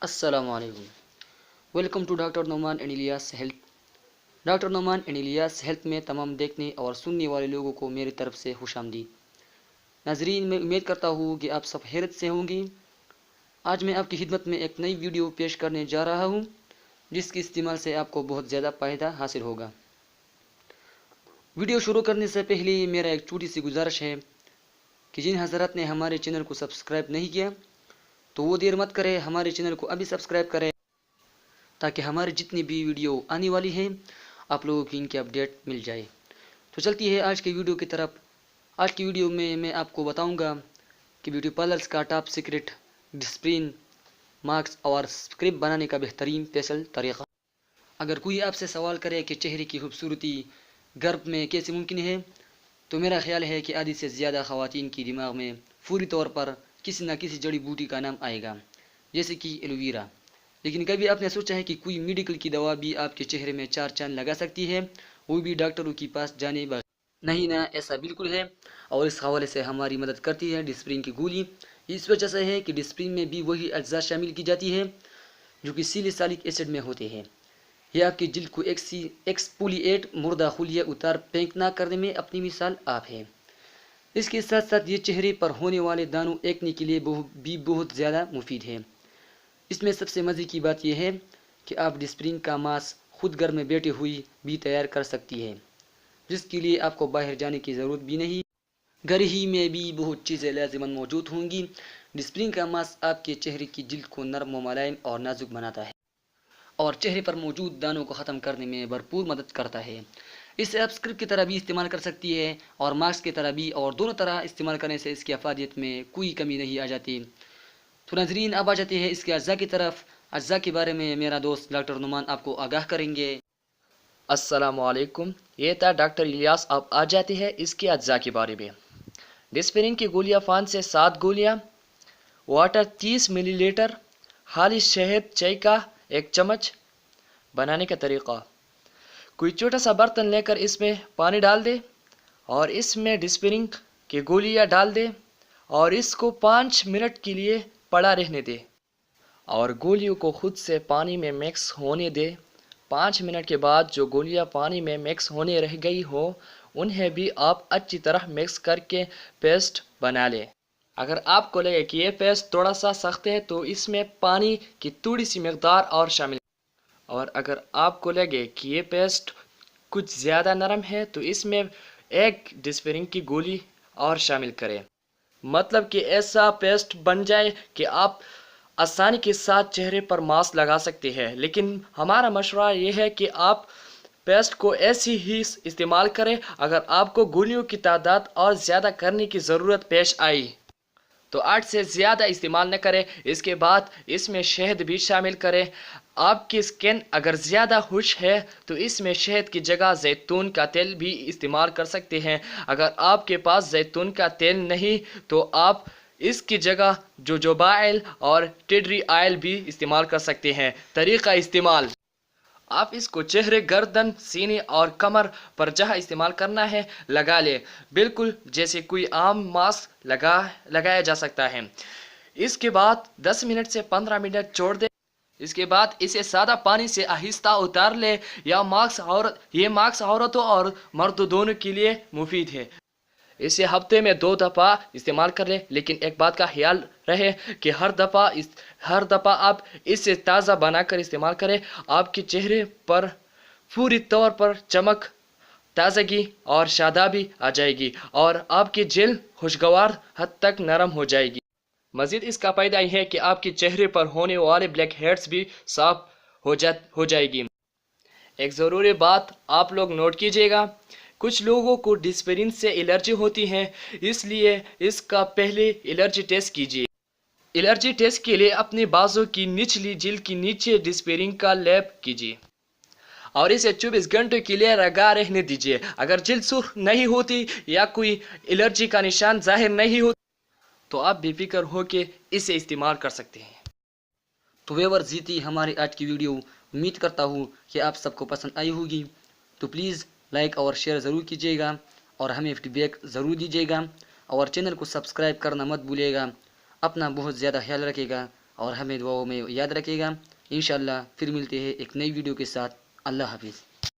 السلام علیکم. Welcome to doctor Nauman and Ilyas health. Doctor Nauman and Ilyas health میں تمام دیکھنے اور سننے والے لوگوں کو میری طرف سے خوش آمدید. ناظرین، میں امید کرتا ہوں کہ آپ سب خیریت سے ہوں گی. آج میں آپ کی خدمت میں ایک نئی ویڈیو پیش کرنے جا رہا ہوں جس کے استعمال سے آپ کو بہت زیادہ فائدہ حاصل ہوگا. ویڈیو شروع کرنے سے پہلے میرا ایک چھوٹی سی گزارش ہے کہ جن حضرات نے ہمارے چینل کو سبسکرائب نہیں کیا تو وہ دیر مت کرے، ہمارے چینل کو ابھی سبسکرائب کرے تاکہ ہماری جتنی بھی ویڈیو آنے والی ہیں آپ لوگوں کی ان کی اپڈیٹ مل جائے. تو چلتی ہے آج کی ویڈیو کی طرف. آج کی ویڈیو میں آپ کو بتاؤں گا کہ بیوٹی پارلرز کا ٹاپ سیکرٹ ڈسپرین ماسک اور اسکرب بنانے کا بہترین فیشل طریقہ. اگر کوئی آپ سے سوال کرے کہ چہرے کی خوبصورتی گرب میں کیسے ممکن ہے تو میرا خیال ہے کہ آدھی سے زیادہ خواتین کی دماغ میں فوری طور پر کسی نہ کسی جڑی بوٹی کا نام آئے گا، جیسے کہ ایلو ویرا. لیکن کبھی آپ نے سوچا ہے کہ کوئی میڈیکل کی دوا بھی آپ کے چہرے میں چار چاند لگا سکتی ہے، وہ بھی ڈاکٹروں کے پاس جانے بغیر؟ نہیں نا، ایسا بالکل ہے. اور اس حوالے سے ہماری مدد کرتی ہے ڈسپرین کی گولی. اس وجہ سے ہے کہ ڈسپرین میں بھی وہی اجزاء شامل کی جاتی ہے جو کہ سیلیسالک ایسڈ میں ہوتے ہیں. یہ آپ کی جلد کو ایکسپولیٹ مردہ خلیہ اتار پینک نہ کرنے میں اپنی مثال آپ ہے. اس کے ساتھ ساتھ یہ چہرے پر ہونے والے دانوں ایکنے کے لیے بھی بہت زیادہ مفید ہے. اس میں سب سے مزے کی بات یہ ہے کہ آپ ڈسپرین کا ماسک خود گھر میں بیٹھے ہوئی بھی تیار کر سکتی ہے، جس کے لیے آپ کو باہر جانے کی ضرورت بھی نہیں. گھر ہی میں بھی بہت چیزیں لازماً موجود ہوں گی. ڈسپرین کا ماسک آپ کے چہرے کی جلد کو نرم و ملائم اور نازک بناتا ہے اور چہرے پر موجود دانوں کو ختم کرنے میں بھرپور مدد کرتا ہے. اسے آپ اسکرب کی طرح بھی استعمال کر سکتی ہے اور ماسک کی طرح بھی، اور دونوں طرح استعمال کرنے سے اس کی افادیت میں کوئی کمی نہیں آ جاتی. تو ناظرین، اب آ جاتے ہیں اس کے اجزاء کی طرف. اجزاء کے بارے میں میرا دوست ڈاکٹر نعمان آپ کو آگاہ کریں گے. السلام علیکم. یہ تھا ڈاکٹر الیاس. اب آ جاتے ہیں اس کے اجزاء کے بارے میں. ڈسپرین کی گولیاں 5 سے 7 گولیاں، واٹر 30 ملی لیٹر، خالص شہد چائے کا 1 چمچ. بنانے کا طریقہ: کوئی چھوٹا سا برتن لے کر اس میں پانی ڈال دے اور اس میں ڈسپرین کی گولیاں ڈال دے اور اس کو 5 منٹ کے لیے پڑا رہنے دے اور گولیوں کو خود سے پانی میں مکس ہونے دے. 5 منٹ کے بعد جو گولیاں پانی میں مکس ہونے رہ گئی ہو انہیں بھی آپ اچھی طرح مکس کر کے پیسٹ بنا لیں. اگر آپ کو لگے کہ یہ پیسٹ تھوڑا سا سخت ہے تو اس میں پانی کی تھوڑی سی مقدار اور شامل کریں، اور اگر آپ کو لگے کہ یہ پیسٹ کچھ زیادہ نرم ہے تو اس میں 1 ڈسپرین کی گولی اور شامل کریں. مطلب کہ ایسا پیسٹ بن جائے کہ آپ آسانی کے ساتھ چہرے پر ماسک لگا سکتے ہیں. لیکن ہمارا مشورہ یہ ہے کہ آپ پیسٹ کو ایسی ہی استعمال کریں. اگر آپ کو گولیوں کی تعداد اور زیادہ کرنے کی ضرورت پیش آئی تو 8 سے زیادہ استعمال نہ کریں. اس کے بعد اس میں شہد بھی شامل کریں. آپ کی سکن اگر زیادہ خشک ہے تو اس میں شہد کی جگہ زیتون کا تیل بھی استعمال کر سکتے ہیں. اگر آپ کے پاس زیتون کا تیل نہیں تو آپ اس کی جگہ جوجوبا آئل اور ٹیڈری آئل بھی استعمال کر سکتے ہیں. طریقہ استعمال: آپ اس کو چہرے، گردن، سینے اور کمر پر جہاں استعمال کرنا ہے لگا لیں، بالکل جیسے کوئی عام ماسک لگایا جا سکتا ہے. اس کے بعد 10 منٹ سے 15 منٹ چھوڑ دیں. اس کے بعد اسے سادہ پانی سے آہستہ اتار لیں. یہ ماسک عورتوں اور مردوں دونوں کے لیے مفید ہے. اسے ہفتے میں 2 دفعہ استعمال کر لیں. لیکن ایک بات کا خیال رہے کہ ہر دفعہ آپ اسے تازہ بنا کر استعمال کریں. آپ کے چہرے پر فوری طور پر چمک، تازگی اور شادابی آ جائے گی اور آپ کی جلد خوشگوار حد تک نرم ہو جائے گی. مزید اس کا فائدہ یہ ہے کہ آپ کے چہرے پر ہونے والے بلیک ہیڈز بھی صاف ہو جائے گی. ایک ضروری بات آپ لوگ نوٹ کیجئے گا: کچھ لوگوں کو ڈسپرین سے الرجی ہوتی ہے، اس لیے اس کا پہلے الرجی ٹیسٹ کیجئے. الرجی ٹیسٹ کے لیے اپنے بازو کی نچلی جلد کے نیچے ڈسپرین کا لیپ کیجئے اور اسے 24 گھنٹوں کے لیے لگا رہنے دیجئے. اگر جلد سرخ نہیں ہوتی یا کوئی الرجی کا نشان ظاہر نہیں ہوتا تو آپ بے فکر ہو کے اسے استعمال کر سکتے ہیں. تو ویورز، یہ تھی ہماری آج کی ویڈیو. امید کرتا ہوں کہ آپ سب کو پسند آئی ہوگی. تو پلیز لائک اور شیئر ضرور کیجیے گا اور ہمیں فیڈ بیک ضرور دیجیے گا اور چینل کو سبسکرائب کرنا مت بھولیے گا. اپنا بہت زیادہ خیال رکھے گا اور ہمیں دعاؤں میں یاد رکھے گا۔ انشاءاللہ پھر ملتے ہیں ایک نئی ویڈیو کے ساتھ۔ اللہ حافظ۔